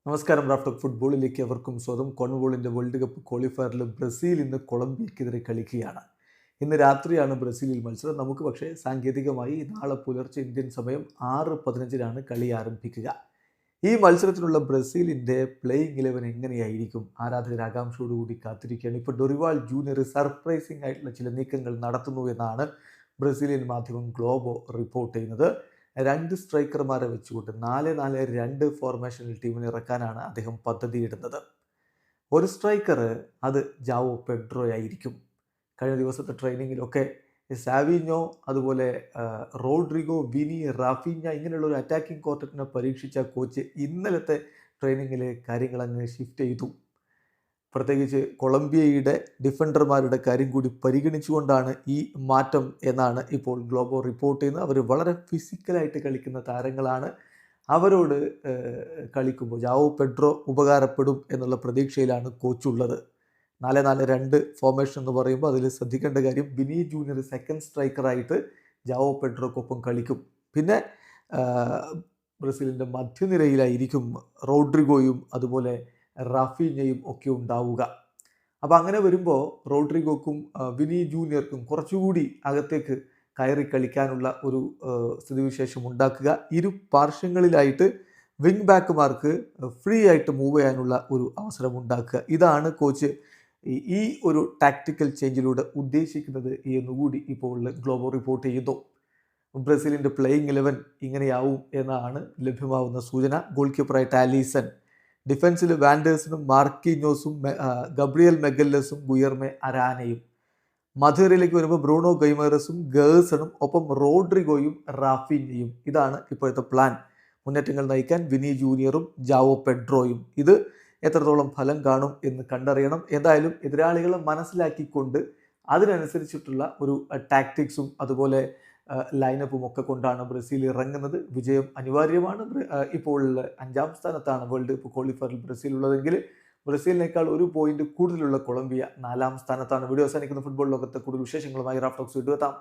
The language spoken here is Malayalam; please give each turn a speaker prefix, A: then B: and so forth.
A: നമസ്കാരം. റാഫ്റ്റോക്ക് ഫുട്ബോളിലേക്ക് അവർക്കും സ്വന്തം. കോൺമബോളിൻ്റെ വേൾഡ് കപ്പ് ക്വാളിഫയറിൽ ബ്രസീൽ ഇന്ന് കൊളംബിയക്കെതിരെ കളിക്കുകയാണ്. ഇന്ന് രാത്രിയാണ് ബ്രസീലിൽ മത്സരം. നമുക്ക് പക്ഷേ സാങ്കേതികമായി നാളെ പുലർച്ചെ ഇന്ത്യൻ സമയം 6:15 കളി ആരംഭിക്കുക. ഈ മത്സരത്തിലുള്ള ബ്രസീലിൻ്റെ പ്ലേയിങ് 11 എങ്ങനെയായിരിക്കും? ആരാധകർ ആകാംക്ഷയോടുകൂടി കാത്തിരിക്കുകയാണ്. ഇപ്പോൾ ഡൊറിവാൾ ജൂനിയർ സർപ്രൈസിംഗ് ആയിട്ടുള്ള ചില നീക്കങ്ങൾ നടത്തുന്നു എന്നാണ് ബ്രസീലിയൻ മാധ്യമം ഗ്ലോബോ റിപ്പോർട്ട് ചെയ്യുന്നത്. രണ്ട് സ്ട്രൈക്കർമാരെ വെച്ചുകൊണ്ട് 4-4-2 ഫോർമേഷനിൽ ടീമിനെ ഇറക്കാനാണ് അദ്ദേഹം പദ്ധതിയിടുന്നത്. ഒരു സ്ട്രൈക്കർ അത് ജാവോ പെഡ്രോ ആയിരിക്കും. കഴിഞ്ഞ ദിവസത്തെ ട്രെയിനിങ്ങിലൊക്കെ സാവിഞ്ഞോ, അതുപോലെ റോഡ്രിഗോ, വിനി, റാഫീഞ്ഞ ഇങ്ങനെയുള്ള ഒരു അറ്റാക്കിംഗ് ക്വാർട്ടറ്റിനെ പരീക്ഷിച്ച കോച്ച് ഇന്നലത്തെ ട്രെയിനിങ്ങിൽ കാര്യങ്ങളങ്ങ് ഷിഫ്റ്റ് ചെയ്തു. പ്രത്യേകിച്ച് കൊളംബിയയുടെ ഡിഫൻഡർമാരുടെ കാര്യം കൂടി പരിഗണിച്ചുകൊണ്ടാണ് ഈ മാറ്റം എന്നാണ് ഇപ്പോൾ ഗ്ലോബോ റിപ്പോർട്ട് ചെയ്യുന്നത്. അവർ വളരെ ഫിസിക്കലായിട്ട് കളിക്കുന്ന താരങ്ങളാണ്. അവരോട് കളിക്കുമ്പോൾ ജാവോ പെഡ്രോ ഉപകാരപ്പെടും എന്നുള്ള പ്രതീക്ഷയിലാണ് കോച്ചുള്ളത്. 4-4-2 ഫോർമേഷൻ എന്ന് പറയുമ്പോൾ അതിൽ ശ്രദ്ധിക്കേണ്ട കാര്യം, ബിനി ജൂനിയർ സെക്കൻഡ് സ്ട്രൈക്കറായിട്ട് ജാവോ പെഡ്രോക്കൊപ്പം കളിക്കും. പിന്നെ ബ്രസീലിൻ്റെ മധ്യനിരയിലായിരിക്കും റോഡ്രിഗോയും അതുപോലെ റാഫീഞ്ഞയും ഒക്കെ ഉണ്ടാവുക. അപ്പോൾ അങ്ങനെ വരുമ്പോൾ റോഡ്രിഗോക്കും വിനി ജൂനിയർക്കും കുറച്ചുകൂടി അകത്തേക്ക് കയറി കളിക്കാനുള്ള ഒരു സ്ഥിതിവിശേഷം ഉണ്ടാക്കുക. ഇരു പാർശ്വങ്ങളിലായിട്ട് വിങ് ബാക്കുമാർക്ക് ഫ്രീ ആയിട്ട് മൂവ് ചെയ്യാനുള്ള ഒരു അവസരം ഉണ്ടാക്കുക. ഇതാണ് കോച്ച് ഈ ഒരു ടാക്ടിക്കൽ ചേഞ്ചിലൂടെ ഉദ്ദേശിക്കുന്നത് എന്നുകൂടി ഇപ്പോൾ ഗ്ലോബോ റിപ്പോർട്ട് ചെയ്യുന്നു. ബ്രസീലിൻ്റെ പ്ലേയിങ് 11 ഇങ്ങനെയാവും എന്നാണ് ലഭ്യമാവുന്ന സൂചന. ഗോൾ കീപ്പറായിട്ട് ആലീസൺ, ഡിഫൻസിൽ വാൻഡേഴ്സിനും മാർക്കിഞ്ഞോസും ഗബ്രിയൽ മെഗല്ലസും ഗുയർമെ അരാനയും, മധ്യനിരയിലേക്ക് വരുമ്പോൾ ബ്രൂണോ ഗൈമറസും ഗേഴ്സണും ഒപ്പം റോഡ്രിഗോയും റാഫീഞ്ഞയും. ഇതാണ് ഇപ്പോഴത്തെ പ്ലാൻ. മുന്നേറ്റങ്ങൾ നയിക്കാൻ വിനി ജൂനിയറും ജാവോ പെഡ്രോയും. ഇത് എത്രത്തോളം ഫലം കാണും എന്ന് കണ്ടറിയണം. എന്തായാലും എതിരാളികളെ മനസ്സിലാക്കിക്കൊണ്ട് അതിനനുസരിച്ചിട്ടുള്ള ഒരു ടാക്ടിക്സും അതുപോലെ ലൈനപ്പും ഒക്കെ കൊണ്ടാണ് ബ്രസീൽ ഇറങ്ങുന്നത്. വിജയം അനിവാര്യമാണ്. ഇപ്പോൾ 5ാം സ്ഥാനത്താണ് വേൾഡ് കപ്പ് ക്വാളിഫയറിൽ ബ്രസീൽ ഉള്ളതെങ്കിൽ ബ്രസീലിനേക്കാൾ 1 പോയിന്റ് കൂടുതലുള്ള കൊളംബിയ 4ാം സ്ഥാനത്താണ്. വീഡിയോ അവസാനിക്കുന്ന ഫുട്ബോൾ ലോകത്തെ കൂടുതൽ വിശേഷങ്ങളുമായി റാഫ്റ്റോക്സ് വീണ്ടും എത്താം.